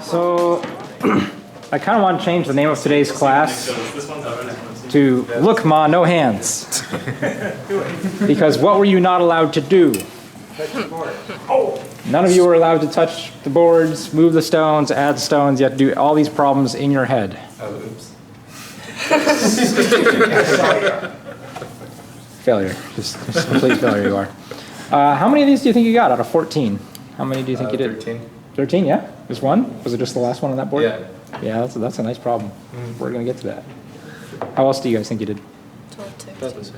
So I kind of want to change the name of today's class to Look Ma, No Hands. Because what were you not allowed to do? None of you were allowed to touch the boards, move the stones, add stones. You have to do all these problems in your head. Oh, oops. Failure. Just complete failure you are. How many of these do you think you got out of 14? How many do you think you did? 13. 13, yeah? Just one? Was it just the last one on that board? Yeah. Yeah, that's a nice problem. We're going to get to that. How else do you guys think you did? 12.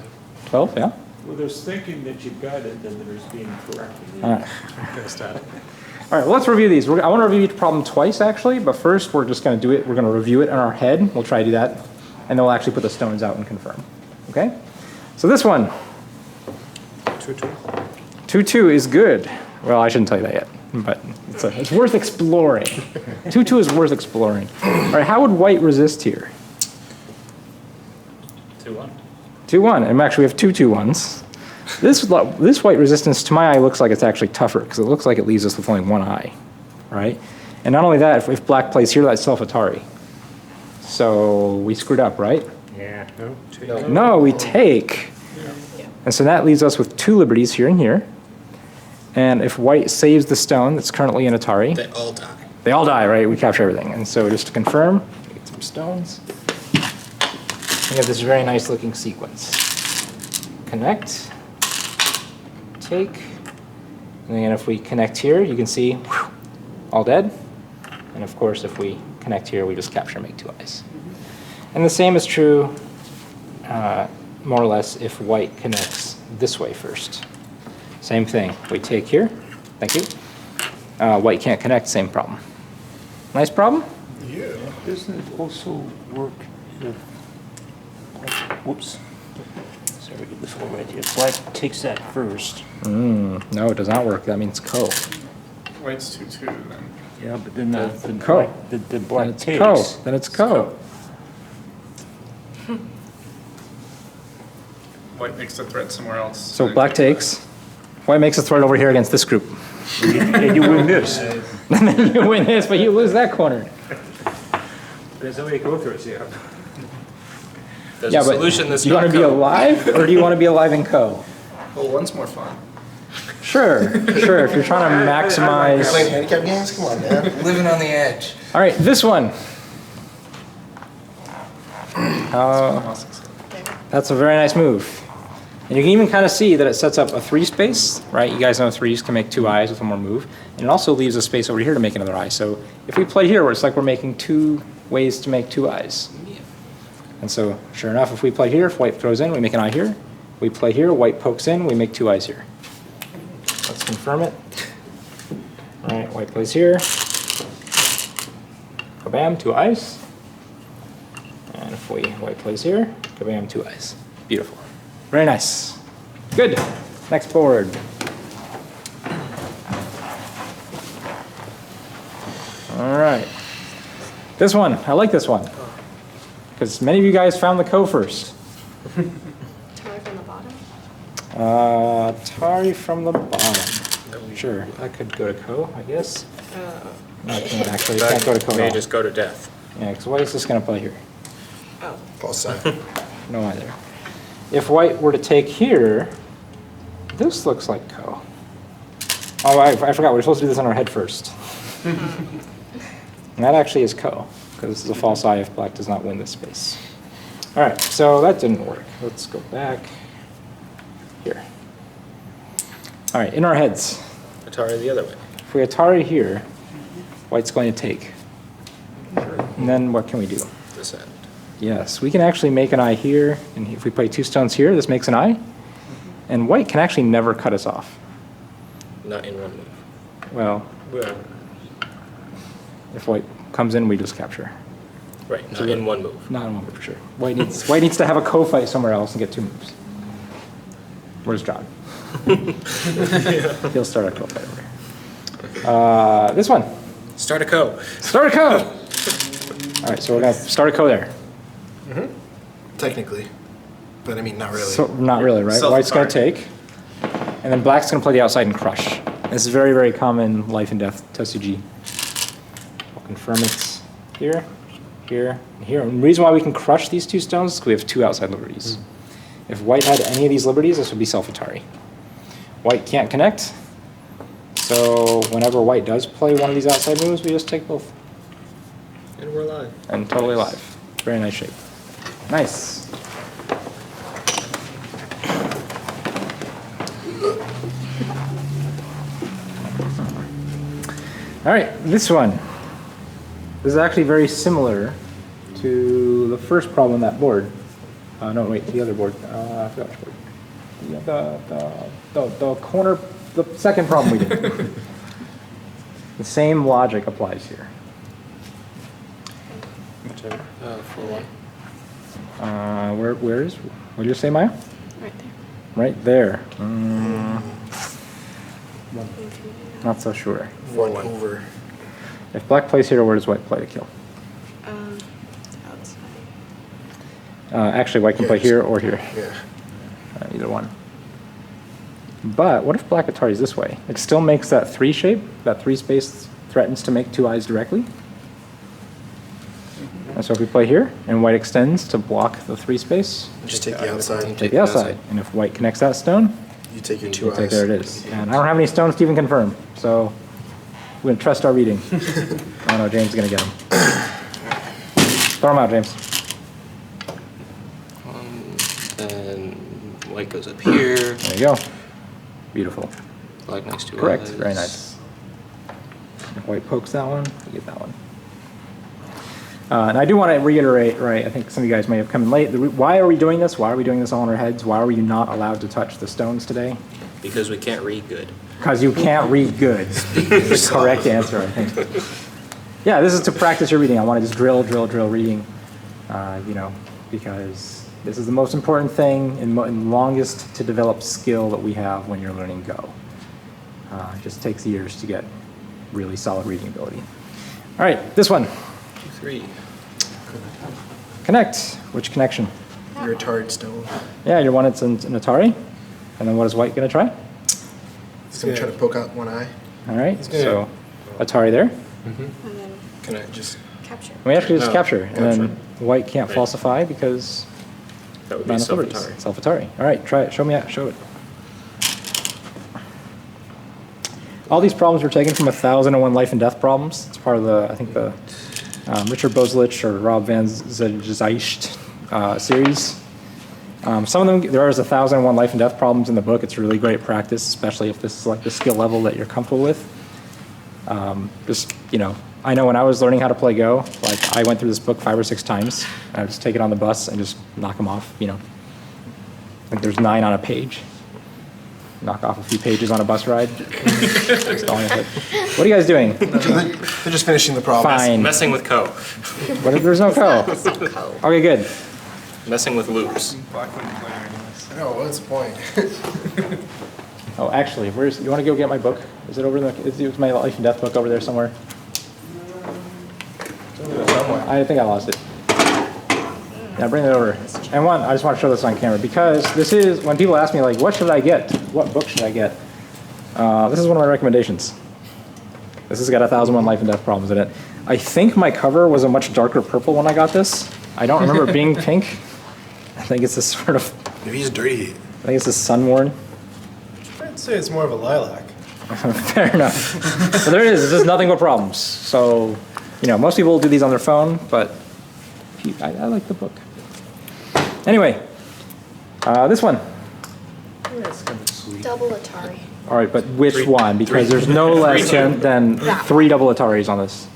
12, yeah? Well, there's thinking that you got it, then there's being corrected. All right. All right, well, let's review these. I want to review each problem twice, actually, but first we're just going to do it. We're going to review it in our head. We'll try to do that, and then we'll actually put the stones out and confirm. Okay? So this one. 2-2. 2-2 is good. Well, I shouldn't tell you that yet, but it's worth exploring. 2-2 is worth exploring. All right, how would white resist here? 2-1. 2-1, and actually we have two 2-1s. This white resistance to my eye looks like it's actually tougher because it looks like it leaves us with only one eye, right? And not only that, if black plays here, that's self-Atari. So we screwed up, right? Yeah. No, we take. And so that leaves us with two liberties here and here. And if white saves the stone that's currently in Atari, They all die. they all die, right? We capture everything. And so just to confirm, we get some stones. We have this very nice looking sequence. Connect, take, and then if we connect here, you can see, whew, all dead. And of course, if we connect here, we just capture, make two eyes. And the same is true, more or less, if white connects this way first. Same thing, we take here, thank you. White can't connect, same problem. Nice problem? Yeah. Doesn't it also work if, whoops, sorry, get this one right here. Black takes that first. No, it does not work, that means co. White's 2-2 then. Yeah, but then the Co. black, the Then black it's takes. co, then it's co. White makes the threat somewhere else. So black takes, white makes a threat over here against this group. And you win this. And then you win this, but you lose that corner. There's no way to go through it, yeah. There's Yeah, a but solution that's do you want not to be co. alive, or do you want to be alive in co? Well, one's more fun. Sure, sure, if you're trying to maximize. Playing handicap games? Come on, man. Living on the edge. All right, this one. That's a very nice move. And you can even kind of see that it sets up a 3 space, right? You guys know 3s can make 2 eyes with one more move. And it also leaves a space over here to make another eye. So if we play here, where it's like we're making 2 ways to make 2 eyes. And so sure enough, if we play here, if white throws in, we make an eye here. We play here, white pokes in, we make 2 eyes here. Let's confirm it. All right, white plays here. Kabam, 2 eyes. And if white plays here, kabam, 2 eyes. Beautiful. Very nice. Good. Next board. All right. This one, I like this one. Because many of you guys found the co first. Tari from the bottom? Tari from the bottom. Sure, that could go to co, I guess. No, it can't actually. It can't go to co at May all. just go to death. Yeah, because what is this going to play here? Oh. False side. No either. If white were to take here, this looks like co. Oh, I forgot. We're supposed to do this on our head first. And that actually is co, because this is a false eye if black does not win this space. All right, so that didn't work. Let's go back here. All right, in our heads. Atari the other way. If we Atari here, white's going to take. And then what can we do? This end. Yes, we can actually make an eye here, and if we play 2 stones here, this makes an eye. And white can actually never cut us off. Not in one move. Well, if white comes in, we just capture. Right, not in one move. Not in one move for sure. White needs to have a co-fight somewhere else and get 2 moves. Where's John? He'll start a co-fight over here. This one. Start a co. Start a co. All right, so we're gonna start a co there. Technically. But I mean, not really. So not really, right? White's gonna take, and then black's gonna play the outside and crush. This is very, very common life and death TSUG. We'll confirm it's here, here, and here. And the reason why we can crush these two stones is because we have two outside liberties. If white had any of these liberties, this would be self-Atari. White can't connect, so whenever white does play one of these outside moves, we just take both. And we're live. And totally live. Very nice shape. Nice. All right, this one. This is actually very similar to the first problem on that board. No, wait, the other board. I forgot which board. The corner, the second problem we did. The same logic applies here. Whichever. 4-1. Where is? What did you say, Maya? Right there. Right there. Not so sure. 1 over. If black plays here, where does white play to kill? Outside. Actually, white can play here or here. Yeah. Either one. But what if black Atari's this way? It still makes that 3 shape. That 3 space threatens to make 2 eyes directly. And so if we play here, and white extends to block the 3 space, Just take the outside. take the outside. And if white connects that stone, You take your 2 you eyes. take there it is. And I don't have any stones to even confirm, so we're gonna trust our reading. Oh no, James is gonna get them. Throw them out, James. Then white goes up here. There you go. Beautiful. Black next to Correct. eyes. Very nice. If white pokes that one, you get that one. And I do want to reiterate, right, I think some of you guys may have come in late. Why are we doing this? Why are we doing this all in our heads? Why are we not allowed to touch the stones today? Because we can't read good. Because you can't read good. The correct answer, I think. Yeah, this is to practice your reading. I want to just drill reading, because this is the most important thing and longest to develop skill that we have when you're learning Go. It just takes years to get really solid reading ability. All right, this one. 2-3. Connect. Which connection? Your Atari stone. Yeah, your one it's an Atari. And then what is white going to try? He's going to try to poke out 1 eye. All right, gonna- so Atari there. And then Can I just? capture. We actually just No, capture. And then capture. white can't Right. falsify because That would be none of liberties. self-Atari. Self-Atari. All right, try it. Show me that. Show it. All these problems were taken from 1001 Life and Death problems. It's part of the, I think the Richard Bozelich or Rob Van Zijst series. Some of them, there is 1001 Life and Death problems in the book. It's really great practice, especially if this is like the skill level that you're comfortable with. I know when I was learning how to play Go, like I went through this book 5 or 6 times. I would just take it on the bus and just knock them off, I think there's 9 on a page. Knock off a few pages on a bus ride. That's all I had. What are you guys doing? They're just finishing the problem. Fine. Messing with co. What if there's no co? It's not co. Okay, good. Messing with loops. I know, what's the point? Oh, actually, you want to go get my book? Is it over in it's my Life and Death book over there somewhere? I think I lost it. Yeah, bring it over. And I just want to show this on camera because this is, when people ask me like, what should I get? What book should I get? This is one of my recommendations. This has got 1001 Life and Death problems in it. I think my cover was a much darker purple when I got this. I don't remember it being pink. I think it's this sort of, Maybe he's dirty. I think it's this sun-worn. I'd say it's more of a lilac. Fair enough. But there it is. This is nothing but problems. So, most people do these on their phone, but I like the book. Anyway, this one. Double Atari. All right, but which one? Because there's no less than 3 double Ataris on this.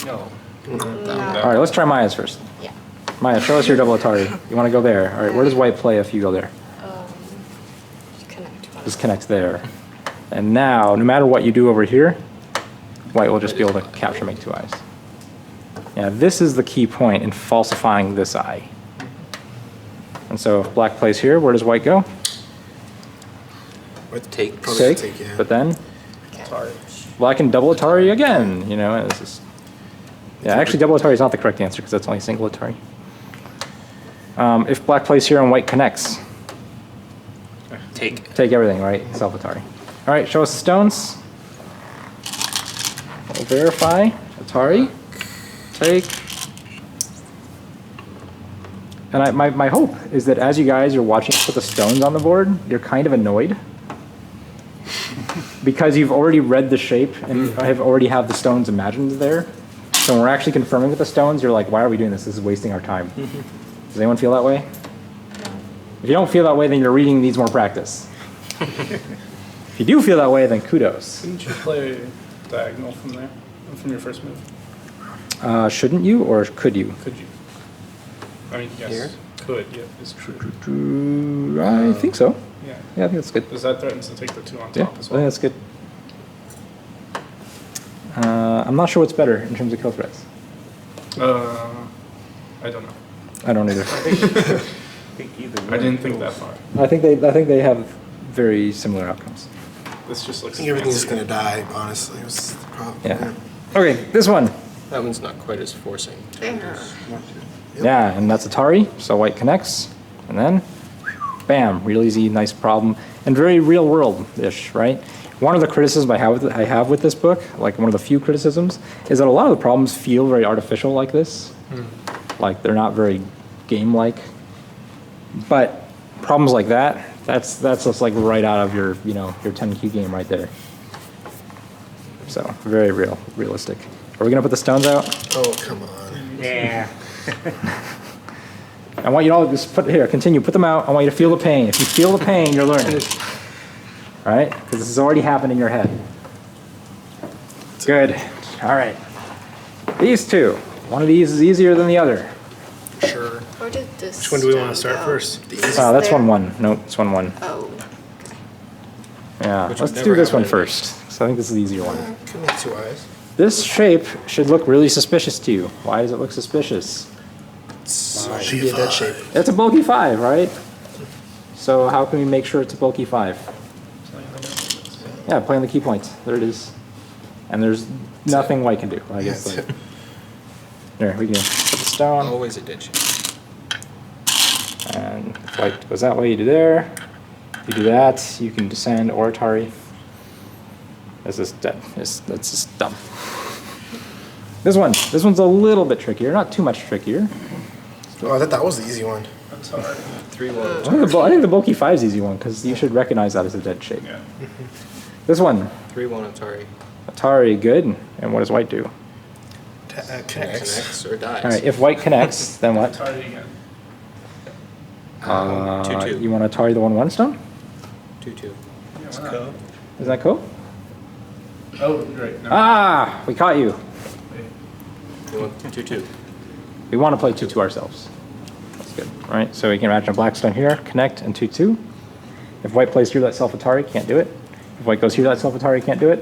No. All right, let's try Maya's first. Yeah. Maya, show us your double Atari. You want to go there. All right, where does white play if you go there? Just connect one. Just connect there. And now, no matter what you do over here, white will just be able to capture make 2 eyes. Yeah, this is the key point in falsifying this eye. And so if black plays here, where does white go? Take. Probably Take, yeah. but then Capture. Black can double Atari again, you know, and it's just... Yeah, actually double Atari is not the correct answer because that's only single Atari. If black plays here and white connects, Take. everything, right? Self Atari. All right, show us the stones. We'll verify. Atari. Take. And my hope is that as you guys are watching us put the stones on the board, you're kind of annoyed. Because you've already read the shape and have already have the stones imagined there. So when we're actually confirming with the stones, you're like, why are we doing this? This is wasting our time. Does anyone feel that way? If you don't feel that way, then your reading needs more practice. If you do feel that way, then kudos. Didn't you play diagonal from there, from your first move? Shouldn't you, or could you? Could you? I mean, yes. Here? Could, yeah, it's true. I think so. Yeah. Yeah, I think that's good. Because that threatens to take the 2 on Yeah, top as I think well. that's good. I'm not sure what's better in terms of kill threats. I don't know. I don't either. I didn't think that far. I think they have very similar outcomes. This just I looks think everything's just fancy. gonna die, honestly. It was the problem. Yeah. Okay, this one. That one's not quite as forcing. There. Yeah, and that's Atari, so white connects, and then, bam, real easy, nice problem, and very real world-ish, right? One of the criticisms I have with this book, like one of the few criticisms, is that a lot of the problems feel very artificial like this. Like they're not very game-like. But problems like that, that's just like right out of your, you know, your 10Q game right there. So very realistic. Are we gonna put the stones out? Oh, come on. Yeah. I want you to all just continue, put them out. I want you to feel the pain. If you feel the pain, you're learning. All right? Because this has already happened in your head. Good. All right. These two. One of these is easier than the other. Sure. Where did this? Which one do we want to stone start go? first? That's there? 1-1. Nope, it's 1-1. Oh. Yeah, Which let's would do never this one happen. first. So I think this is the easier one. Could make 2 eyes. This shape should look really suspicious to you. Why does it look suspicious? Should be a dead shape. It's a bulky 5, right? So how can we make sure it's a bulky 5? Yeah, play on the key points. There it is. And there's nothing white can do. I guess. That's Like, there, we can put the stone. Always a dead shape. And if white goes that way, you do there. You do that, you can descend or Atari. This is dead. That's just dumb. This one's a little bit trickier, not too much trickier. Oh, I thought that was the easy one. That's hard. 3-1 I think the bulky 5 is the easy one because you should recognize that as a dead shape. Yeah. This one, 3-1 Atari. Atari, good. And what does white do? Connects. Connects or dies. All right, if white connects, then what? Atari again. 2-2. You want to Atari the 1-1 stone? 2-2. Yeah, why not? Is that cool? Oh, right. No. Ah, we caught you. You want 2-2. We want to play 2-2 ourselves. That's good. All right, so we can imagine a black stone here, connect, and 2-2. If white plays here, that self Atari can't do it. If white goes here, that self Atari can't do it.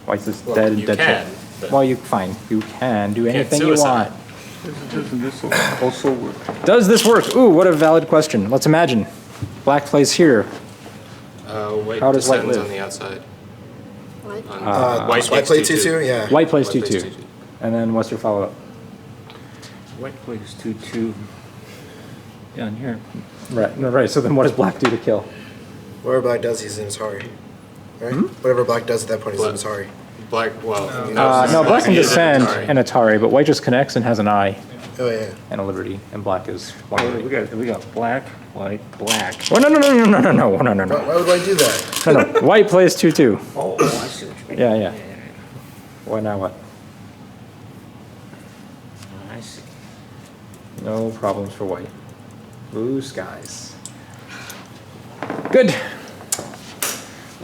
White's just Well, dead and you dead can, shape. but- Well, you fine. You can do can't anything you suicide. want. Doesn't this also work? Does this work? Ooh, what a valid question. Let's imagine. Black plays here. White How does white descends live? on the outside. What? White White takes play 2-2. 2-2, yeah. White plays White 2-2. And then what's your follow-up? White plays 2-2 down here. Right. No, right. So then what does black do to kill? Whatever black does, he's in Atari. Right? Whatever black does at that point, he's in Black. Atari. Black, well, No, black can he is an descend Atari. and Atari, but white just connects and has an eye Oh, yeah. and a liberty, and black is one. Oh, we got black, white, black. Oh, no. Why would I do that? No. White plays 2-2. Oh, I see what you mean. Yeah. Why now what? I see. No problems for white. Blue skies. Good.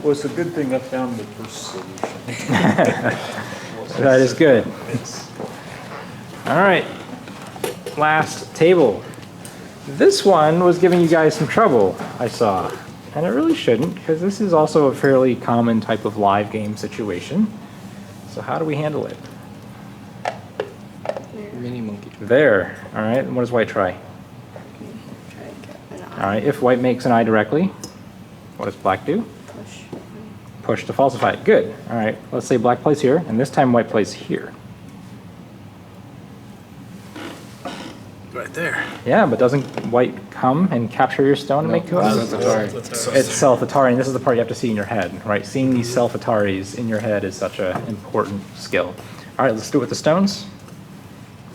Well, it's a good thing I found the first solution. That is good. All right. Last table. This one was giving you guys some trouble, I saw. And it really shouldn't, because this is also a fairly common type of live game situation. So how do we handle it? Mini monkey. There. All right. And what does white try? Try to get an All right. If white makes an eye directly, what does black do? push. push to falsify it. Good. All right. Let's say black plays here, and this time white plays here. Right there. Yeah, but doesn't white come and capture your stone and make two eyes? It's self-Atari, and this is the part you have to see in your head, right? Seeing these self-Ataris in your head is such an important skill. All right, let's do it with the stones.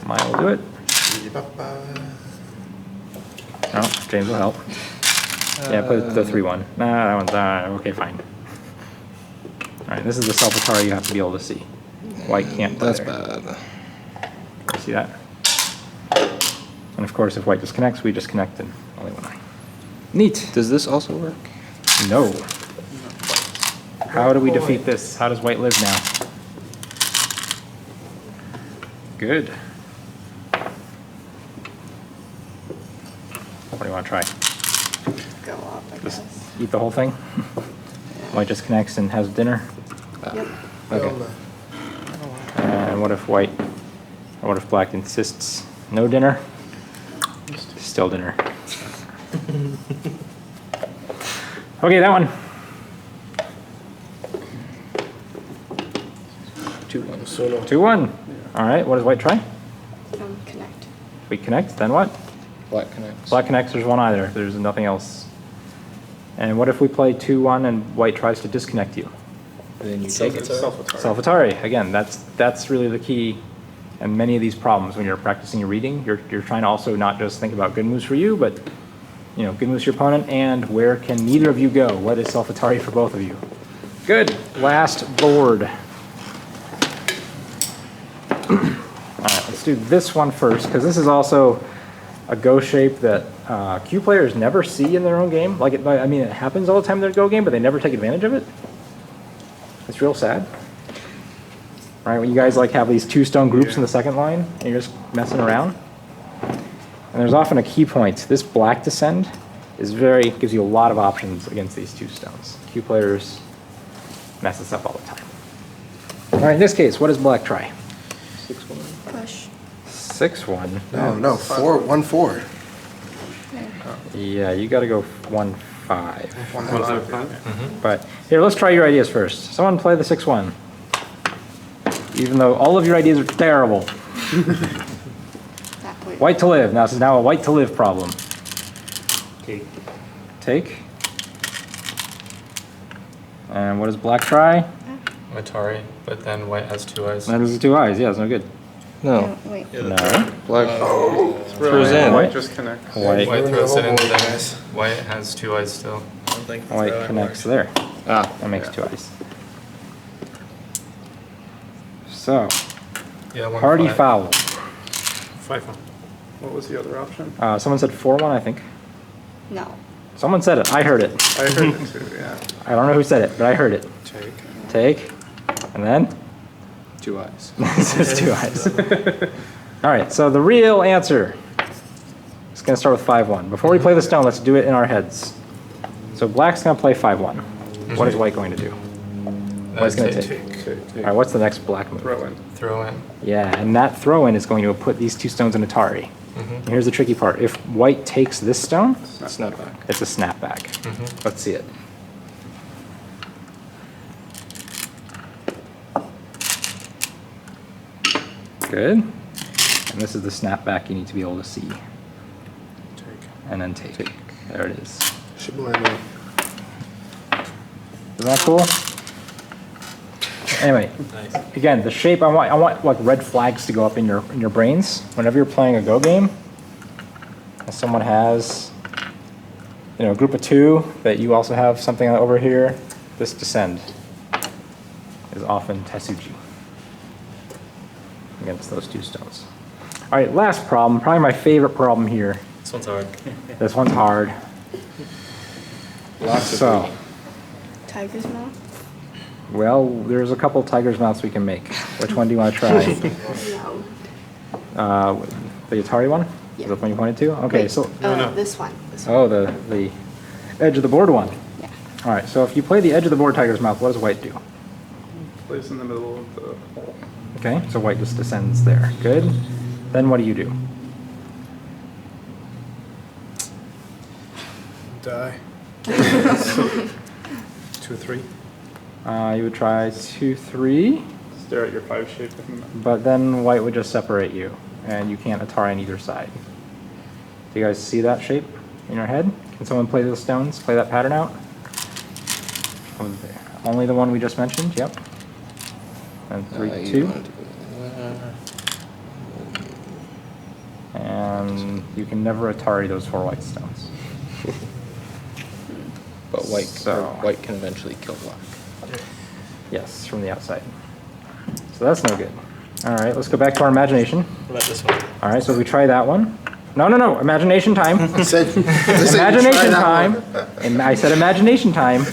Maya will do it. Oh, James will help. Yeah, put the 3-1. Nah, that one's, okay, fine. All right, this is the self-Atari you have to be able to see. White can't play That's there. bad. See that? And of course, if white disconnects, we disconnect and only one eye. Neat. Does this also work? No. How do we defeat this? How does white live now? Good. What do you want to try? Go up, I Just guess. eat the whole thing? White disconnects and has dinner? Yep. Okay. And what if black insists no dinner? Still dinner. Okay, that one. 2-1. 2-1. All right, what does white try? Connect. We connect, then what? Black connects. Black connects, there's one eye there. There's nothing else. And what if we play 2-1 and white tries to disconnect you? And then you take it. Self-Atari. Again, that's really the key. And many of these problems, when you're practicing your reading, you're trying to also not just think about good moves for you, but good moves for your opponent, and where can neither of you go? What is self-Atari for both of you? Good. Last board. All right, let's do this one first, because this is also a Go shape that Q players never see in their own game. It happens all the time in their Go game, but they never take advantage of it. It's real sad. Right, when you guys have these 2-stone groups in the second line, and you're just messing around. And there's often a key point. This black descend gives you a lot of options against these 2 stones. Q players mess this up all the time. All right, in this case, what does black try? 6-1. Push. 6-1. No, 4-1-4. Yeah, you got to go 1-5. 1-5. But here, let's try your ideas first. Someone play the 6-1. Even though all of your ideas are terrible. That way. White to live. Now, this is now a white to live problem. Take. And what does black try? Atari, but then white has 2 eyes. That is 2 eyes. Yeah, it's no good. No. Wait. No. Black Throws in. White. Just connect. White. White throws it in, Ruin the then whole board, guys. white has 2 eyes still. White connects there. Ah. That makes 2 eyes. So, Yeah, 1 party 5. foul. 5-1. What was the other option? Someone said 4-1, I think. No. Someone said it. I heard it. I heard it too, yeah. I don't know who said it, but I heard it. Take. And then? 2 eyes. This is 2 eyes. All right, so the real answer is going to start with 5-1. Before we play the stone, let's do it in our heads. So black's going to play 5-1. What is white going to do? White's going to take. All right, what's the next black move? Throw in. Throw in. Yeah, and that throw-in is going to put these 2 stones in Atari. And here's the tricky part. If white takes this stone, Snapback. it's a snapback. Let's see it. Good. And this is the snapback you need to be able to see. And then take. There it is. Shibalama. Isn't that cool? Anyway, again, the shape, I want like red flags to go up in your brains. Whenever you're playing a Go game, and someone has, a group of 2 that you also have something over here, this descend is often Tetsuji against those 2 stones. All right, last problem, probably my favorite problem here. This one's hard. This one's hard. So, Tiger's mouth? well, there's a couple tiger's mouths we can make. Which one do you want to try? No. The Atari one? Yeah. Is that the one you pointed to? Okay, Wait, so, this one. This one. oh, the edge of the board one. Yeah. All right, so if you play the edge of the board tiger's mouth, what does white do? Place in the middle of the hole. Okay, so white just descends there. Good. Then what do you do? Die. 2-3. You would try 2, 3, Stare at your 5 shape. but then white would just separate you, and you can't Atari on either side. Do you guys see that shape in your head? Can someone play those stones? Play that pattern out? Only the one we just mentioned, yep. And 3, you 2. want to do that. And you can never Atari those 4 white stones. But white, So- white can eventually kill black. Yes, from the outside. So that's no good. All right, let's go back to our imagination. What about this one? All right, so we try that one. No, no, no, imagination time. I said you try Imagination that time. one. I said imagination time.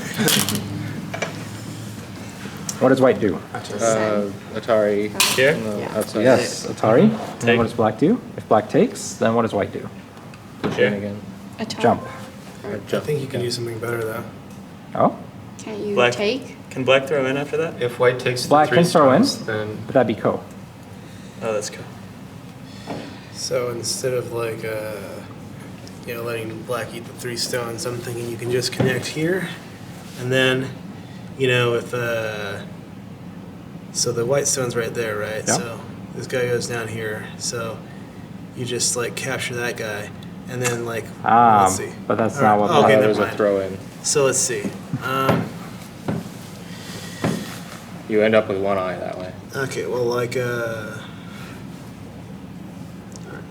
What does white do? Atari. Here? on the Yeah. outside. Yes, Atari. And then Take. what does black do? If black takes, then what does white do? Push in again. A tie. Jump. Or I jump. think you can do something better though. Oh, Can't you Black. take? Can black throw in after that? If white takes Black the 3 can throw in. stones, then but that'd be ko. oh, that's cool. So instead of like, letting black eat the 3 stones, I'm thinking you can just connect here, and then, if so the white stone's right there, right? Yeah. So this guy goes down here. So you just like capture that guy, and then like let's see. But that's All not right. what. Okay, black- never There's a mind. throw in. So let's see. You end up with one eye that way. Okay, well, like, all right,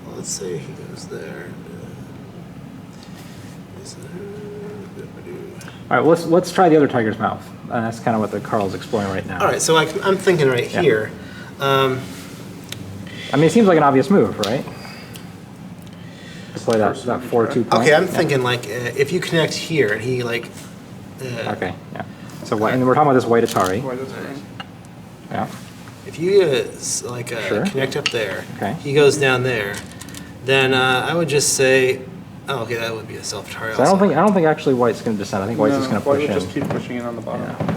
well, let's say he goes there. All right, let's try the other tiger's mouth. And that's kind of what the Carl's exploring right now. All right, so I'm thinking right Yeah. here. I mean, it seems like an obvious move, right? To play that 4-2 point. Okay, I'm Yeah. thinking like if you connect here and he like. Okay, yeah. So white, and we're talking about this white Atari. Why does it ring? Yeah. If you Sure. connect up there, Okay. he goes down there, then I would just say, oh, okay, that would be a self-tari. So I don't think actually white's going to descend. I think white's just going to White push would in. just keep pushing in on the bottom. Yeah.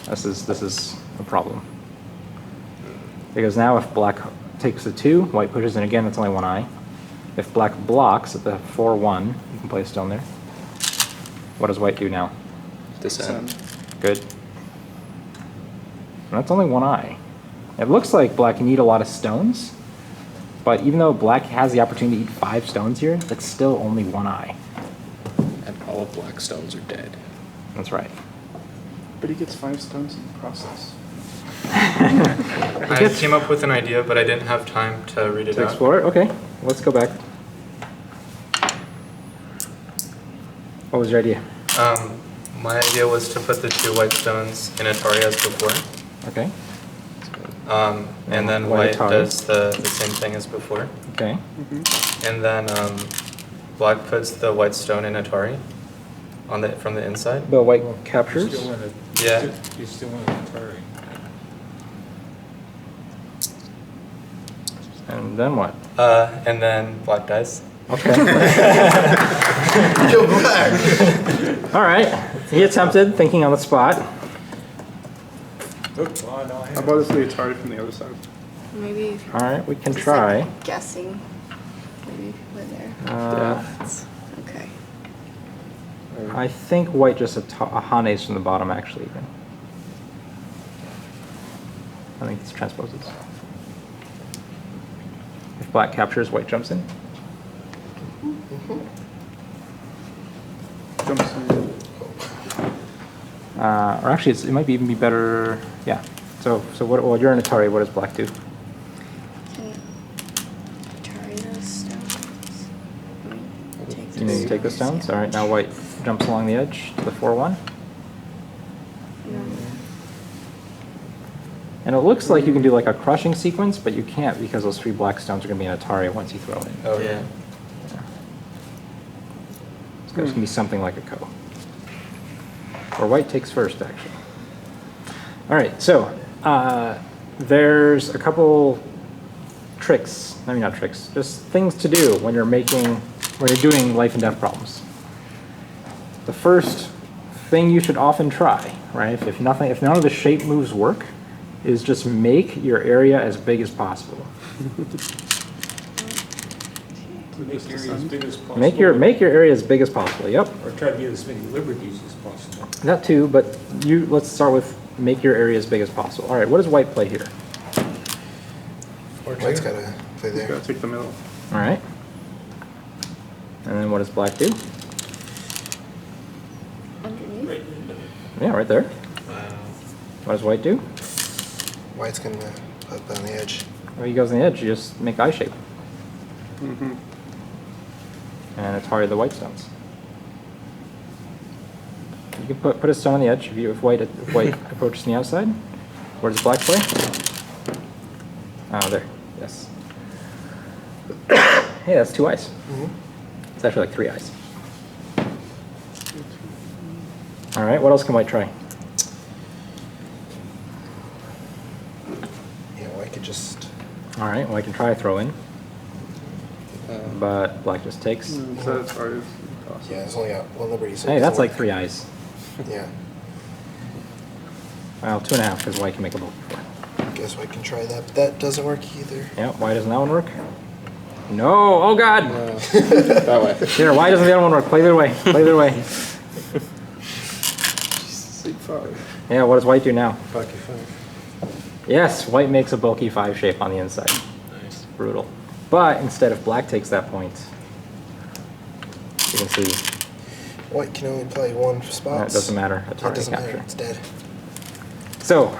This is a problem. Because now if black takes the 2, white pushes in again, that's only one eye. If black blocks at the 4-1, you can play a stone there. What does white do now? Descend. Good. And that's only one eye. It looks like black can eat a lot of stones, but even though black has the opportunity to eat 5 stones here, that's still only one eye. And all of black stones are dead. That's right. But he gets 5 stones in the process. I came up with an idea, but I didn't have time to read it To out. explore it? Okay, let's go back. What was your idea? My idea was to put the 2 white stones in Atari as before. Okay, And then White white Atari. does the same thing as before. okay. And then black puts the white stone in Atari from the inside. But white captures? Yeah. You still want to Atari. And then what? And then black dies. Okay. Kill black. All right, he attempted, thinking on the spot. How about if the Atari from the other side? Maybe. If All right, we can just, try. Like, guessing. Maybe if you put it there. Okay. I think white just hanes from the bottom, actually. Even. I think it's transposes. If black captures, white jumps in. Jumps in. Or actually, it might even be better. Yeah. So what? Well, you're an Atari. What does black do? Can Atari those stones? You need to take the stones. All right. Now white jumps along the edge to the 4-1. No. And it looks like you can do like a crushing sequence, but you can't because those 3 black stones are going to be an Atari once you throw it in. Oh yeah. It's going to be something like a ko. Or white takes first, actually. All right, so there's a couple tricks. I mean, not tricks, just things to do when you're doing life and death problems. The first thing you should often try, right? If none of the shape moves work, is just make your area as big as possible. Make your area as big as possible. Make your area as big as possible. Yep. Or try to get as many liberties as possible. That too, but let's start with make your area as big as possible. All right, what does white play here? White's gotta play Just there. gotta take the middle. All right. And then what does black do? Underneath. Yeah, right there. Wow. What does white do? White's gonna up on the edge. Well, he goes on the edge, you just make eye shape. Mm-hmm. And it's hard the white stones. You can put a stone on the edge if white approaches from the outside. Where does black play? Oh, there. Yes. Hey, that's 2 eyes. It's actually like 3 eyes. All right, what else can white try? Yeah, White could just. All right, white can try a throw in, but black just takes. So as hard as possible. Yeah, it's only got 1 liberty. So it Hey, that's doesn't like work. 3 eyes. Yeah. Well, 2.5 because white can make a bulky 4. Guess White can try that, but that doesn't work either. Yeah, why doesn't that one work? No, oh God! That way. Here, why doesn't the other one work? Play the other way, play the other way. Sleep 5. Yeah, what does white do now? Bucky 5. Yes, white makes a bulky 5 shape on the inside. Nice. Brutal. But instead, if black takes that point, you can see White can only play 1 spot. it doesn't matter. It's It hard to doesn't matter. capture. It's dead. So,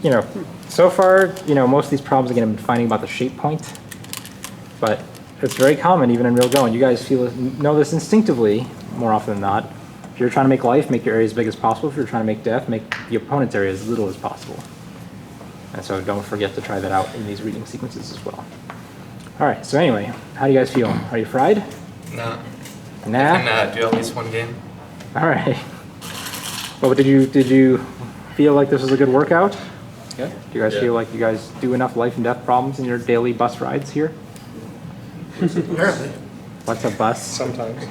you know, so far, you know, most of these problems again, I've been finding about the shape point, but it's very common even in real Go, and you guys know this instinctively more often than not. If you're trying to make life, make your area as big as possible. If you're trying to make death, make the opponent's area as little as possible. And so don't forget to try that out in these reading sequences as well. All right, so anyway, how do you guys feel? Are you fried? Nah. Nah? I can do at least 1 game. All right. Well, did you feel like this was a good workout? Yeah. Do you guys feel like you guys do enough life and death problems in your daily bus rides here? Apparently. What's a bus? Sometimes.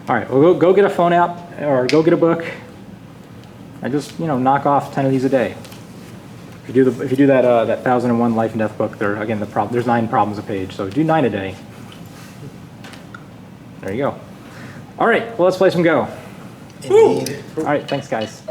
All right, well, go get a phone app or go get a book and just, you know, knock off 10 of these a day. If you do that 1001 life and death book, there's 9 problems a page, so do 9 a day. There you go. All right, well, let's play some Go. Indeed. All right, thanks, guys.